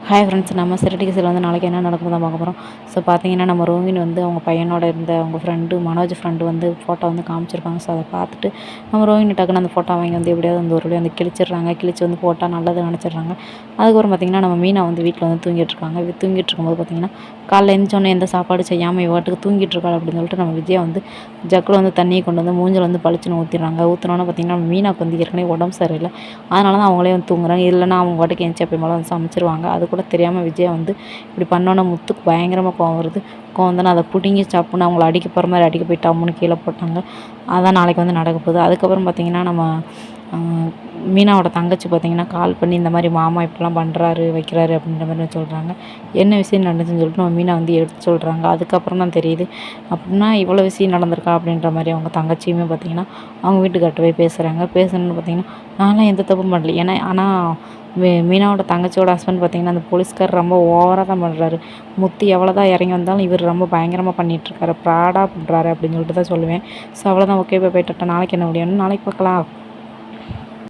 Hi friends, நம்ம சிறுடி கேஸில் வந்து நாளைக்கு என்ன நடக்குது தான் பார்க்க போகிறோம். ஸோ பார்த்தீங்கன்னா, நம்ம ரோஹிணி வந்து அவங்க பையனோட இருந்த அவங்க ஃப்ரெண்டு மனோஜ் ஃப்ரெண்டு வந்து ஃபோட்டோ வந்து காமிச்சிருக்காங்க. ஸோ அதை பார்த்துட்டு நம்ம ரோஹிணி டக்குன்னு அந்த ஃபோட்டோ வாங்கி வந்து எப்படியாவது வந்து ஒரு வழியாக வந்து கிழிச்சிடுறாங்க. கிழிச்சு வந்து போட்டால் நல்லது நினச்சிடுறாங்க. அதுக்கப்புறம் பார்த்தீங்கன்னா, நம்ம மீனா வந்து வீட்டில் வந்து தூங்கிட்டுருக்காங்க. தூங்கிட்டு இருக்கும்போது பார்த்தீங்கன்னா, காலைல எழுந்திரிச்சோன்னே எந்த சாப்பாடு செய்யாமல் இவாட்டுக்கு தூங்கிட்டு இருக்காள் அப்படின்னு சொல்லிட்டு நம்ம விஜயா வந்து ஜக்கில் வந்து தண்ணியை கொண்டு வந்து மூஞ்சில் வந்து பளிச்சுன்னு ஊற்றிடுறாங்க. ஊற்றினோன்னு பார்த்தீங்கன்னா, மீனாக்கு வந்து ஏற்கனவே உடம்பு சரியில்லை. அதனால தான் அவங்களே வந்து தூங்குறாங்க. இல்லைன்னா அவங்க பாட்டுக்கு எந்திரிச்சு எப்பயும் போல வந்து சமைச்சிருவாங்க. அது கூட தெரியாமல் விஜயா வந்து இப்படி பண்ணோன்னே முத்துக்கு பயங்கரமாக கோவம் வருது. கோவம் வந்தோன்னே அதை பிடுங்கி சாப்புன்னு அவங்கள அடிக்க போகிற மாதிரி அடிக்க போய் டம்முன்னு கீழே போட்டாங்க. அதான் நாளைக்கு வந்து நடக்க போகுது. அதுக்கப்புறம் பார்த்திங்கன்னா, நம்ம மீனாவோட தங்கச்சி பார்த்திங்கன்னா கால் பண்ணி இந்த மாதிரி மாமா இப்படிலாம் பண்ணுறாரு வைக்கிறாரு அப்படின்ற மாதிரி சொல்கிறாங்க. என்ன விஷயம் நடந்துச்சுன்னு சொல்லிட்டு நம்ம மீனா வந்து எடுத்து சொல்கிறாங்க. அதுக்கப்புறம் தான் தெரியுது அப்படின்னா இவ்வளோ விஷயம் நடந்திருக்கா அப்படின்ற மாதிரி அவங்க தங்கச்சியுமே பார்த்திங்கன்னா அவங்க வீட்டுக்கிட்ட போய் பேசுகிறாங்க. பேசணுன்னு பார்த்திங்கன்னா நான்லாம் எந்த தப்பும் பண்ணல. ஏன்னா ஆனால் மீனாவோட தங்கச்சியோட ஹஸ்பண்ட் பார்த்திங்கன்னா அந்த போலீஸ்கார் ரொம்ப ஓவராக தான் பண்ணுறாரு. முத்து எவ்வளோ தான் இறங்கி வந்தாலும் இவர் ரொம்ப பயங்கரமாக பண்ணிகிட்ருக்காரு, ப்ராடாக பண்ணுறாரு அப்படின்னு சொல்லிட்டு தான் சொல்லுவேன். ஸோ அவ்வளோதான். ஓகே, போயிட்டு நாளைக்கு என்ன முடியும்னு நாளைக்கு பார்க்கலாம்.